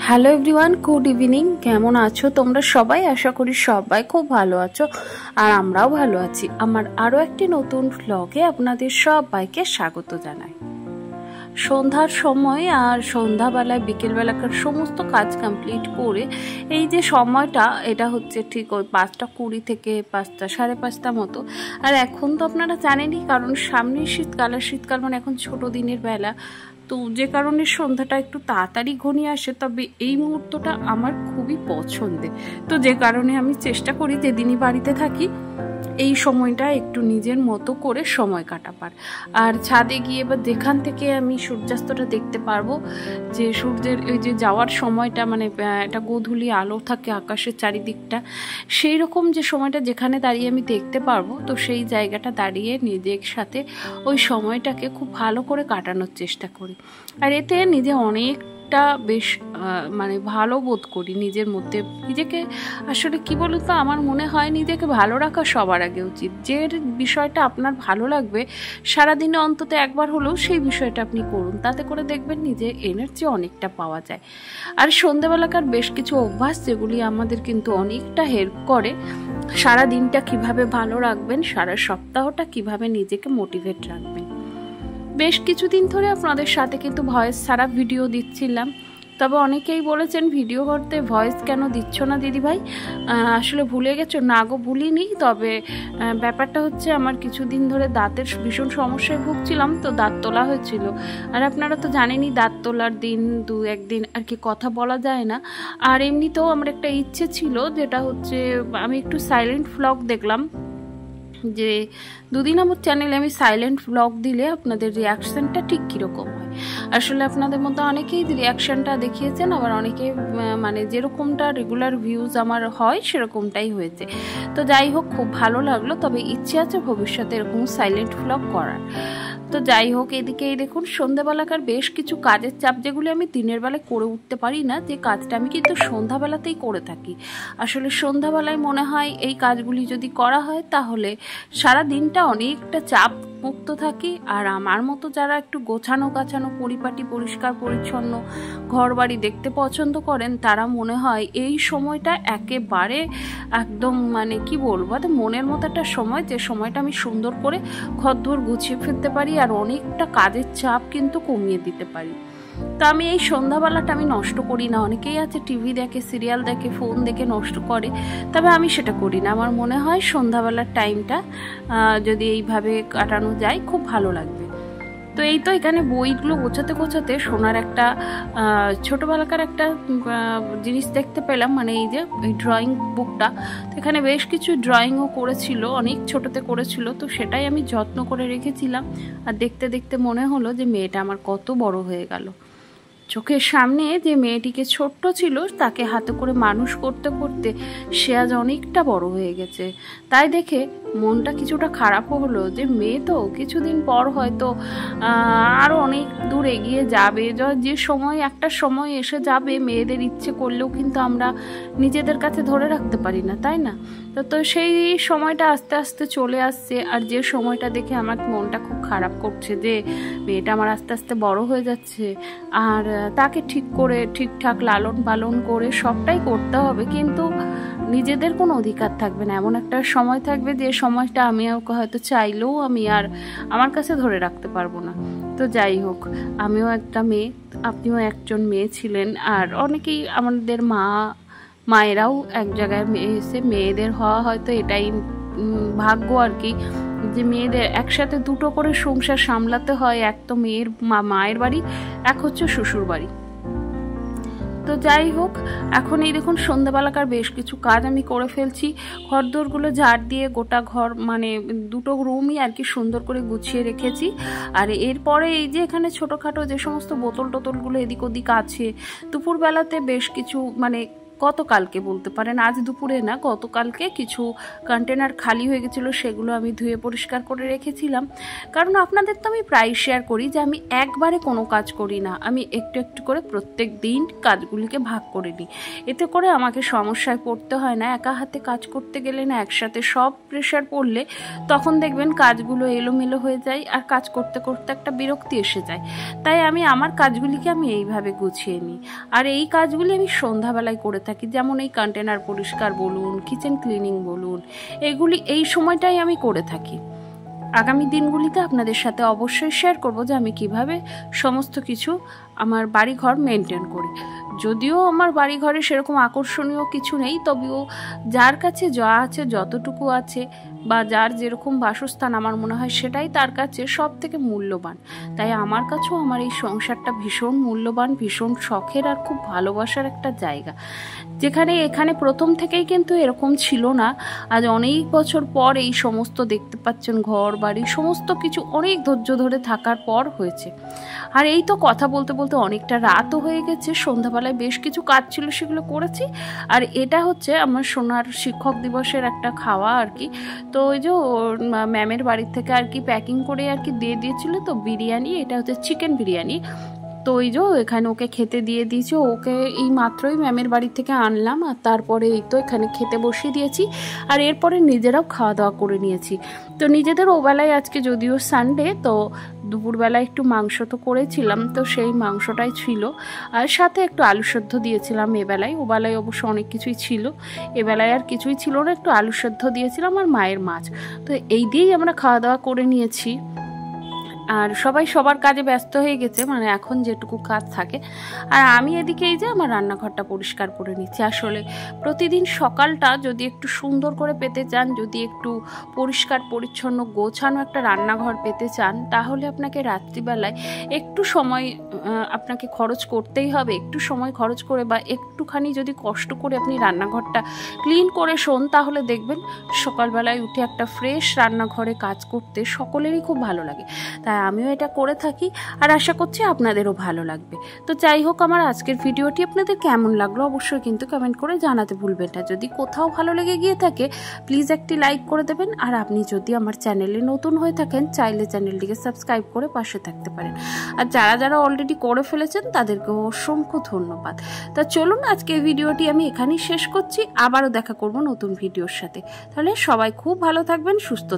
Hello everyone, good evening. কেমন আছো তোমরা সবাই? আশা করি সবাই খুব ভালো আছো, আর আমরাও ভালো আছি। আমার আরও একটি নতুন ভ্লগে আপনাদের সবাইকে স্বাগত জানাই। সন্ধ্যার সময় আর সন্ধ্যাবেলায় বিকেলবেলাকার সমস্ত কাজ কমপ্লিট করে এই যে সময়টা, এটা হচ্ছে ঠিক ওই 5:20 থেকে 5টা, 5:30 মতো। আর এখন তো আপনারা জানেনই, কারণ সামনে শীতকাল, আর শীতকাল মানে এখন ছোট দিনের বেলা, তো যে কারণে সন্ধ্যাটা একটু তাড়াতাড়ি ঘনিয়ে আসে। তবে এই মুহূর্তটা আমার খুবই পছন্দের, তো যে কারণে আমি চেষ্টা করি যেদিনই বাড়িতে থাকি এই সময়টা একটু নিজের মতো করে সময় কাটাবার। আর ছাদে গিয়ে বা যেখান থেকে আমি সূর্যাস্তটা দেখতে পারবো, যে সূর্যের ওই যে যাওয়ার সময়টা, মানে একটা গোধূলি আলো থাকে আকাশের চারিদিকটা, সেই রকম যে সময়টা যেখানে দাঁড়িয়ে আমি দেখতে পারবো, তো সেই জায়গাটা দাঁড়িয়ে নিজের সাথে ওই সময়টাকে খুব ভালো করে কাটানোর চেষ্টা করি। আর এতে নিজে অনেকটা বেশ মানে ভালো বোধ করি নিজের মধ্যে। নিজেকে আসলে কি বলুন তো, আমার মনে হয় নিজেকে ভালো রাখা সবার আগে উচিত। যে বিষয়টা আপনার ভালো লাগবে, সারাদিনে অন্তত একবার হলেও সেই বিষয়টা আপনি করুন, তাতে করে দেখবেন নিজের এনার্জি অনেকটা পাওয়া যায়। আর সন্ধ্যেবেলাকার বেশ কিছু অভ্যাস যেগুলি আমাদের কিন্তু অনেকটা হেল্প করে সারা দিনটা কিভাবে ভালো রাখবেন, সারা সপ্তাহটা কিভাবে নিজেকে মোটিভেট রাখবেন। বেশ কিছুদিন ধরে আপনাদের সাথে কিন্তু ভয়েস ছাড়া ভিডিও দিচ্ছিলাম, তবে অনেকেই বলেছেন ভিডিও করতে ভয়েস কেন দিচ্ছ না দিদিভাই, আসলে ভুলে গেছো? না গো, ভুলিনি। তবে ব্যাপারটা হচ্ছে আমার কিছুদিন ধরে দাঁতের ভীষণ সমস্যায় ভুগছিলাম, তো দাঁত তোলা হয়েছিল। আর আপনারা তো জানেনই দাঁত তোলার দিন 2-1 দিন আর কি কথা বলা যায় না। আর এমনিতেও আমার একটা ইচ্ছে ছিল, যেটা হচ্ছে আমি একটু সাইলেন্ট ভ্লগ দেখলাম, যে 2 দিন আমার চ্যানেলে আমি সাইলেন্ট ভ্লগ দিলে আপনাদের রিয়াকশানটা ঠিক কীরকম হয়। আসলে আপনাদের মধ্যে অনেকেই রিয়াকশানটা দেখিয়েছেন, আবার অনেকে মানে যেরকমটা রেগুলার ভিউজ আমার হয় সেরকমটাই হয়েছে। তো যাই হোক, খুব ভালো লাগলো। তবে ইচ্ছে আছে ভবিষ্যতে এরকম সাইলেন্ট ভ্লগ করার। তো যাই হোক, এদিকে এই দেখুন সন্ধ্যাবেলাকার বেশ কিছু কাজের চাপ, যেগুলি আমি দিনের বেলায় করে উঠতে পারি না, যে কাজটা আমি কিন্তু সন্ধ্যাবেলাতেই করে থাকি। আসলে সন্ধ্যাবেলায় মনে হয় এই কাজগুলি যদি করা হয় তাহলে সারা দিনটা অনেকটা চাপ মুক্ত থাকি। আর আমার মতো যারা একটু গোছানো গাছানো, পরিপাটি, পরিষ্কার পরিচ্ছন্ন ঘর বাড়ি দেখতে পছন্দ করেন, তারা মনে হয় এই সময়টা একেবারে একদম মানে কি বলবো, মনের মতো একটা সময়, যে সময়টা আমি সুন্দর করে ঘরদোর গুছিয়ে ফেলতে পারি আর অনেকটা কাজের চাপ কিন্তু কমিয়ে দিতে পারি। তো আমি এই সন্ধ্যাবেলাটা আমি নষ্ট করি না। অনেকেই আছে টিভি দেখে, সিরিয়াল দেখে, ফোন দেখে নষ্ট করে, তবে আমি সেটা করি না। আমার মনে হয় সন্ধ্যাবেলার টাইমটা যদি এইভাবে কাটানো যায় খুব ভালো লাগবে। তো এই তো এখানে বইগুলো গোছাতে গোছাতে সোনার একটা ছোটোবেলাকার একটা জিনিস দেখতে পেলাম, মানে এই যে এই ড্রয়িং বুকটা। তো এখানে বেশ কিছু ড্রয়িংও করেছিল, অনেক ছোটোতে করেছিল, তো সেটাই আমি যত্ন করে রেখেছিলাম। আর দেখতে দেখতে মনে হলো যে মেয়েটা আমার কত বড় হয়ে গেল। চোখের সামনে যে মেয়েটিকে ছোট্ট ছিল, তাকে হাতে করে মানুষ করতে করতে সে আজ অনেকটা বড় হয়ে গেছে। তাই দেখে মনটা কিছুটা খারাপও হলো, যে মেয়ে তো কিছুদিন পর হয়তো আরও অনেক দূর এগিয়ে যাবে। যে সময় একটা সময় এসে যাবে, মেয়েদের ইচ্ছে করলেও কিন্তু আমরা নিজেদের কাছে ধরে রাখতে পারি না, তাই না? তো সেই সময়টা আস্তে আস্তে চলে আসছে। আর যে সময়টা দেখে আমার মনটা খুব খারাপ করছে, যে মেয়েটা আমার আস্তে আস্তে বড় হয়ে যাচ্ছে, আর তাকে ঠিক করে ঠিকঠাক লালন পালন করে সবটাই করতে হবে, কিন্তু নিজেদের কোনো অধিকার থাকবে না। এমন একটা সময় থাকবে যে সময়টা আমি হয়তো চাইলেও আমি আর আমার কাছে ধরে রাখতে পারবো না। তো যাই হোক, আমিও একটা মেয়ে, আপনিও একজন মেয়ে ছিলেন, আর অনেকেই আমাদের মায়েরাও এক জায়গায় এসে মেয়েদের হওয়া হয়তো এটাই ভাগ্য আর কি, যে মেয়েদের একসাথে দুটো করে সংসার সামলাতে হয়। এক তো মেয়ের মায়ের বাড়ি, এক হচ্ছে শ্বশুর বাড়ি। তো যাই হোক, এখন এই দেখুন সন্ধ্যাবেলাকার বেশ কিছু কাজ আমি করে ফেলছি। ঘরদোরগুলো ঝাড় দিয়ে গোটা ঘর, মানে 2টো রুমই আর কি সুন্দর করে গুছিয়ে রেখেছি। আর এরপরে এই যে এখানে ছোটোখাটো যে সমস্ত বোতল টোতলগুলো এদিক ওদিক আছে, দুপুরবেলাতে বেশ কিছু মানে গতকালকে বলতে পারেন, আজ দুপুরে না, গতকালকে কিছু কন্টেনার খালি হয়ে গেছিলো, সেগুলো আমি ধুয়ে পরিষ্কার করে রেখেছিলাম। কারণ আপনাদের তো আমি প্রায় শেয়ার করি যে আমি একবারে কোনো কাজ করি না, আমি একটু একটু করে প্রত্যেক দিন কাজগুলিকে ভাগ করে নিই। এতে করে আমাকে সমস্যায় পড়তে হয় না। একা হাতে কাজ করতে গেলে না, একসাথে সব প্রেশার পড়লে তখন দেখবেন কাজগুলো এলোমেলো হয়ে যায়, আর কাজ করতে করতে একটা বিরক্তি এসে যায়। তাই আমি আমার কাজগুলিকে আমি এইভাবে গুছিয়ে নিই। আর এই কাজগুলি আমি সন্ধ্যাবেলায় করে থাকি, যেমন এই কন্টেনার পরিষ্কার বলুন, কিচেন ক্লিনিং বলুন, এগুলি এই সময়টাই আমি করে থাকি। আগামী দিনগুলিতে আপনাদের সাথে অবশ্যই শেয়ার করব যে আমি কিভাবে সমস্ত কিছু আমার বাড়িঘর মেনটেন করি। যদিও আমার বাড়িঘরে সেরকম আকর্ষণীয় কিছু নেই, তবেও যার কাছে যা আছে, যতটুকু আছে, বা যার যেরকম বাসস্থান আমার মনে হয় সেটাই তার কাছে সব থেকে মূল্যবান। তাই আমার কাছেও আমার এই সংসারটা ভীষণ মূল্যবান, ভীষণ শখের আর খুব ভালোবাসার একটা জায়গা, যেখানে এখানে প্রথম থেকেই কিন্তু এরকম ছিল না। আজ অনেক বছর পর এই সমস্ত দেখতে পাচ্ছেন, ঘর বাড়ি সমস্ত কিছু অনেক ধৈর্য ধরে থাকার পর হয়েছে। আর এই তো কথা বলতে বলতে অনেকটা রাতও হয়ে গেছে। সন্ধ্যাবেলায় বেশ কিছু কাজ ছিল, সেগুলো করেছি। আর এটা হচ্ছে আমার সোনার শিক্ষক দিবসের একটা খাওয়া আর কি। তো ওই যে ম্যামের বাড়ির থেকে আর কি প্যাকিং করে আর কি দিয়ে দিয়েছিল, তো বিরিয়ানি, এটা হচ্ছে চিকেন বিরিয়ানি। তো ওই যে এখানে ওকে খেতে দিয়ে দিয়েছি, ওকে এই মাত্রই ম্যামের বাড়ি থেকে আনলাম, আর তারপরে এই তো এখানে খেতে বসিয়ে দিয়েছি। আর এরপরে নিজেরাও খাওয়া দাওয়া করে নিয়েছি। তো নিজেদের ওবেলায় আজকে যদিও সানডে, তো দুপুরবেলায় একটু মাংস তো করেছিলাম, তো সেই মাংসটাই ছিল। আর সাথে একটু আলু সেদ্ধ দিয়েছিলাম এবেলায়। ওবেলায় অবশ্য অনেক কিছুই ছিল, এবেলায় আর কিছুই ছিল না, একটু আলু সেদ্ধ দিয়েছিলাম আর মায়ের মাছ। তো এই দিয়েই আমরা খাওয়া দাওয়া করে নিয়েছি। আর সবাই সবার কাজে ব্যস্ত হয়ে গেছে, মানে এখন যেটুকু কাজ থাকে। আর আমি এদিকে এই যে আমার রান্নাঘরটা পরিষ্কার করে নিচ্ছি। আসলে প্রতিদিন সকালটা যদি একটু সুন্দর করে পেতে চান, যদি একটু পরিষ্কার পরিচ্ছন্ন গোছানো একটা রান্নাঘর পেতে চান, তাহলে আপনাকে রাত্রিবেলায় একটু সময় আপনাকে খরচ করতেই হবে। একটু সময় খরচ করে বা একটুখানি যদি কষ্ট করে আপনি রান্নাঘরটা ক্লিন করে শোন, তাহলে দেখবেন সকালবেলায় উঠে একটা ফ্রেশ রান্নাঘরে কাজ করতে সকলেরই খুব ভালো লাগে। তাই আমিও এটা করে থাকি, আর আশা করছি আপনাদেরও ভালো লাগবে। তো যাই হোক, আমার আজকের ভিডিওটি আপনাদের কেমন লাগলো অবশ্যই কিন্তু কমেন্ট করে জানাতে ভুলবেন না। যদি কোথাও ভালো লেগে গিয়ে থাকে প্লিজ একটি লাইক করে দেবেন। আর আপনি যদি আমার চ্যানেলে নতুন হয়ে থাকেন, চাইলে চ্যানেলটিকে সাবস্ক্রাইব করে পাশে থাকতে পারেন। আর যারা যারা অলরেডি করে ফেলেছেন তাদেরকে অসংখ্য ধন্যবাদ। তা চলুন, আজকের ভিডিওটি আমি এখানেই শেষ করছি। আবারও দেখা করব নতুন ভিডিওর সাথে। তাহলে সবাই খুব ভালো থাকবেন, সুস্থ